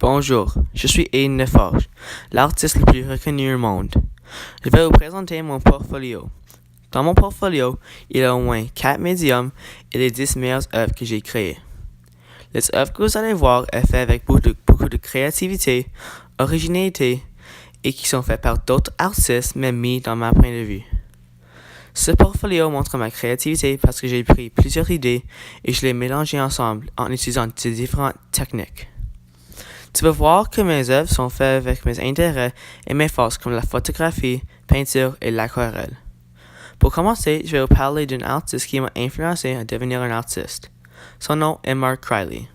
Bonjour, je suis Aiden Laforge, l'artiste le plus reconnu au monde. Je vais vous présenter mon portfolio. Dans mon portfolio, il y a au moins 4 médiums et les 10 meilleures œuvres que j'ai créées. Les œuvres que vous allez voir sont faites avec beaucoup de créativité, originalité et qui sont faites par d'autres artistes même mis dans ma point de vue. Ce portfolio montre ma créativité parce que j'ai pris plusieurs idées et je les mélangées ensemble en utilisant de différentes techniques. Tu vas voir que mes œuvres sont faites avec mes intérêts et mes forces comme la photographie, peinture et l'aquarelle. Pour commencer, je vais vous parler d'un artiste qui m'a influencé à devenir un artiste. Son nom est Mark Riley.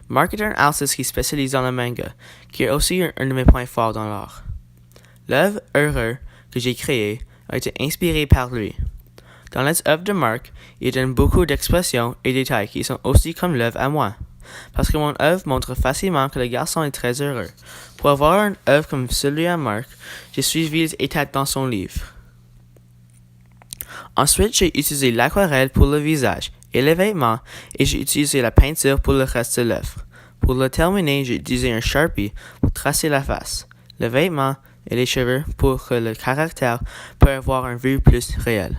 Mark est un artiste qui spécialise dans le manga, qui est aussi un de mes points forts dans l'art. L'œuvre Heureux que j'ai créée a été inspirée par lui. Dans les œuvres de Mark, il donne beaucoup d'expressions et détails qui sont aussi comme l'œuvre à moi. Parce que mon œuvre montre facilement que le garçon est très heureux. Pour avoir une œuvre comme celui à Mark, j'ai suivi les étapes dans son livre. Ensuite, j'ai utilisé l'aquarelle pour le visage et les vêtements et j'ai utilisé la peinture pour le reste de l'œuvre. Pour le terminer, j'ai utilisé un Sharpie pour tracer la face, le vêtement et les cheveux pour que le caractère puisse avoir un vue plus réel.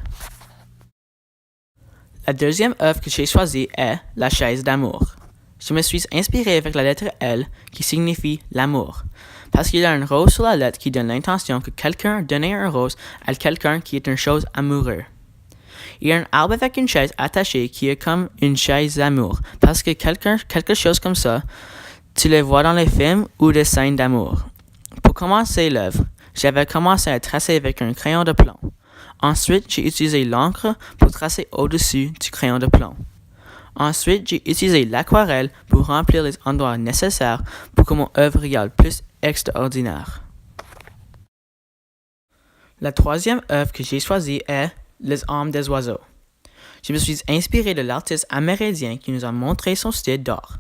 La deuxième œuvre que j'ai choisie est La chaise d'amour. Je me suis inspiré avec la lettre L qui signifie l'amour, parce qu'il y a une rose sur la lettre qui donne l'intention que quelqu'un a donné un rose à quelqu'un qui est une chose amoureuse. Il y a un arbre avec une chaise attachée qui est comme une chaise d'amour, parce que quelque chose comme ça, tu les vois dans les films ou des scènes d'amour. Pour commencer l'œuvre, j'avais commencé à tracer avec un crayon de plomb. Ensuite, j'ai utilisé l'encre pour tracer au-dessus du crayon de plomb. Ensuite, j'ai utilisé l'aquarelle pour remplir les endroits nécessaires pour que mon œuvre regarde plus extraordinaire. La troisième œuvre que j'ai choisie est Les âmes des oiseaux. Je me suis inspiré de l'artiste amérindien qui nous a montré son style d'art.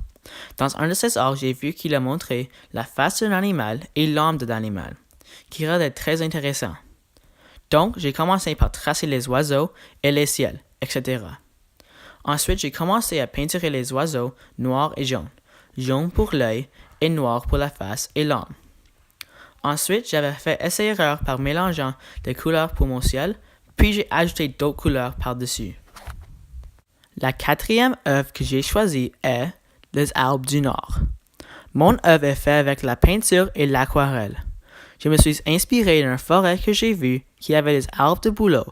Dans un de ses arts, j'ai vu qu'il a montré la face d'un animal et l'âme de l'animal, qui rendait très intéressant. Donc, j'ai commencé par tracer les oiseaux et les ciels, etc. Ensuite, j'ai commencé à peinturer les oiseaux noirs et jaunes, jaune pour l'œil et noir pour la face et l'âme. Ensuite, j'avais fait essai-erreur par mélangeant des couleurs pour mon ciel, puis j'ai ajouté d'autres couleurs par-dessus. La quatrième œuvre que j'ai choisie est Les arbres du Nord. Mon œuvre est faite avec la peinture et l'aquarelle. Je me suis inspiré d'une forêt que j'ai vue qui avait des arbres de bouleau.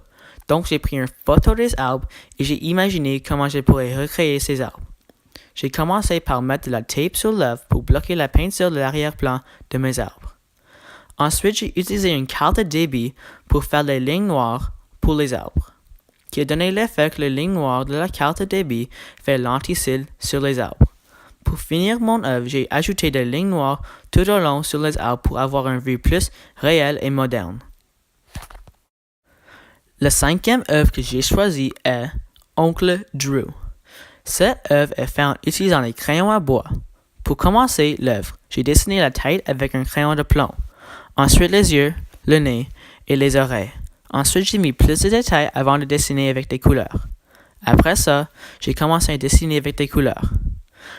Donc, j'ai pris une photo des arbres et j'ai imaginé comment je pourrais recréer ces arbres. J'ai commencé par mettre de la tape sur l'œuvre pour bloquer la peinture de l'arrière-plan de mes arbres. Ensuite, j'ai utilisé une carte de débit pour faire des lignes noires pour les arbres, qui a donné l'effet que les lignes noires de la carte de débit fait l'anticille sur les arbres. Pour finir mon œuvre, j'ai ajouté des lignes noires tout au long sur les arbres pour avoir une vue plus réelle et moderne. La cinquième œuvre que j'ai choisie est Oncle Drew. Cette œuvre est faite en utilisant les crayons à bois. Pour commencer l'œuvre, j'ai dessiné la tête avec un crayon de plomb. Ensuite les yeux, le nez et les oreilles. Ensuite j'ai mis plus de détails avant de dessiner avec des couleurs. Après ça, j'ai commencé à dessiner avec des couleurs.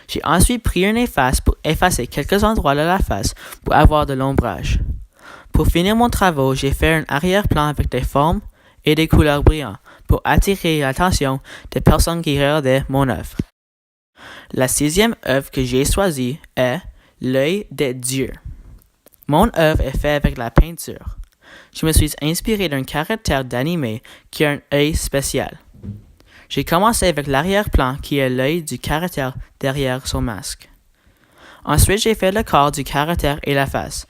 J'ai ensuite pris un efface pour effacer quelques endroits de la face pour avoir de l'ombrage. Pour finir mon travail, j'ai fait un arrière-plan avec des formes et des couleurs brillantes pour attirer l'attention des personnes qui regardaient mon œuvre. La sixième œuvre que j'ai choisie est L'œil des dieux. Mon œuvre est faite avec la peinture. Je me suis inspiré d'un caractère d'animé qui a un œil spécial. J'ai commencé avec l'arrière-plan qui est l'œil du caractère derrière son masque. Ensuite, j'ai fait le corps du caractère et la face,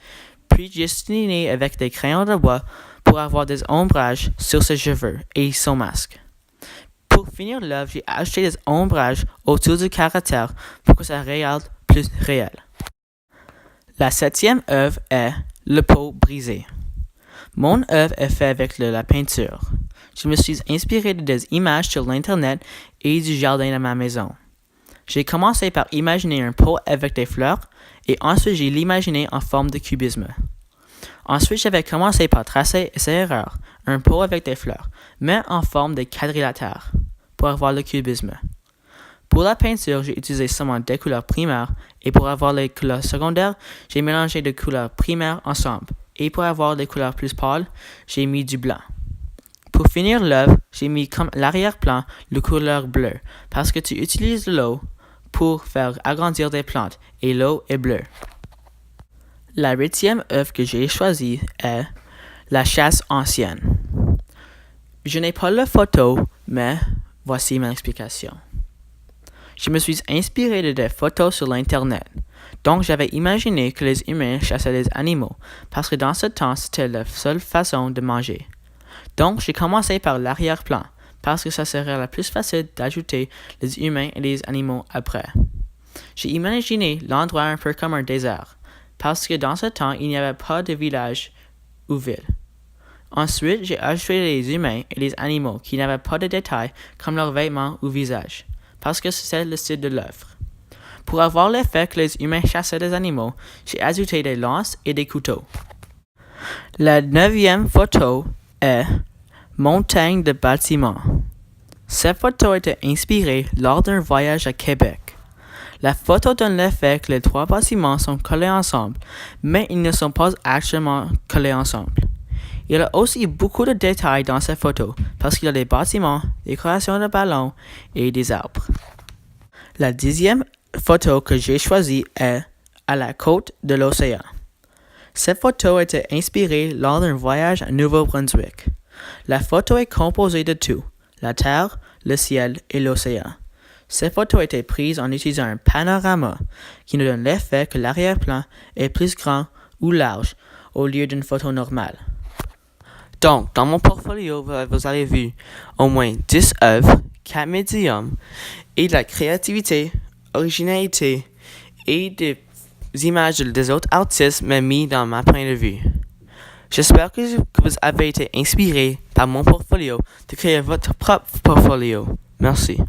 puis j'ai dessiné avec des crayons de bois pour avoir des ombrages sur ses cheveux et son masque. Pour finir l'œuvre, j'ai ajouté des ombrages autour du caractère pour que ça regarde plus réel. La septième œuvre est Le pot brisé. Mon œuvre est faite avec la peinture. Je me suis inspiré de des images sur l'internet et du jardin de ma maison. J'ai commencé par imaginer un pot avec des fleurs et ensuite j'ai l'imaginé en forme de cubisme. Ensuite, j'avais commencé par tracer essai-erreur, un pot avec des fleurs, mais en forme de quadrilatère, pour avoir le cubisme. Pour la peinture, j'ai utilisé seulement des couleurs primaires et pour avoir les couleurs secondaires, j'ai mélangé des couleurs primaires ensemble. Et pour avoir les couleurs plus pâles, j'ai mis du blanc. Pour finir l'œuvre, j'ai mis comme l'arrière-plan de couleur bleue parce que tu utilises l'eau pour faire agrandir des plantes et l'eau est bleue. La 8e œuvre que j'ai choisie est La chasse ancienne. Je n'ai pas la photo, mais voici mon explication. Je me suis inspiré de des photos sur l'Internet. Donc, j'avais imaginé que les humains chassaient les animaux, parce que dans ce temps, c'était la seule façon de manger. Donc, j'ai commencé par l'arrière-plan, parce que ça serait la plus facile d'ajouter les humains et les animaux après. J'ai imaginé l'endroit un peu comme un désert, parce que dans ce temps, il n'y avait pas de village ou ville. Ensuite, j'ai ajouté les humains et les animaux qui n'avaient pas de détails comme leurs vêtements ou visage, parce que c'est le style de l'œuvre. Pour avoir l'effet que les humains chassaient des animaux, j'ai ajouté des lances et des couteaux. La 9e photo est Montagne de bâtiments. Cette photo était inspirée lors d'un voyage à Québec. La photo donne l'effet que les 3 bâtiments sont collés ensemble, mais ils ne sont pas actuellement collés ensemble. Il y a aussi beaucoup de détails dans cette photo parce qu'il y a des bâtiments, des décorations de ballons et des arbres. La 10e photo que j'ai choisie est À la côte de l'océan. Cette photo était inspirée lors d'un voyage à Nouveau-Brunswick. La photo est composée de tout, la terre, le ciel et l'océan. Cette photo a été prise en utilisant un panorama qui nous donne l'effet que l'arrière-plan est plus grand ou large au lieu d'une photo normale. Donc, dans mon portfolio, vous avez vu au moins 10 œuvres, 4 médiums et de la créativité, originalité et des images des autres artistes mais mis dans ma point de vue. J'espère que vous avez été inspiré par mon portfolio de créer votre propre portfolio. Merci.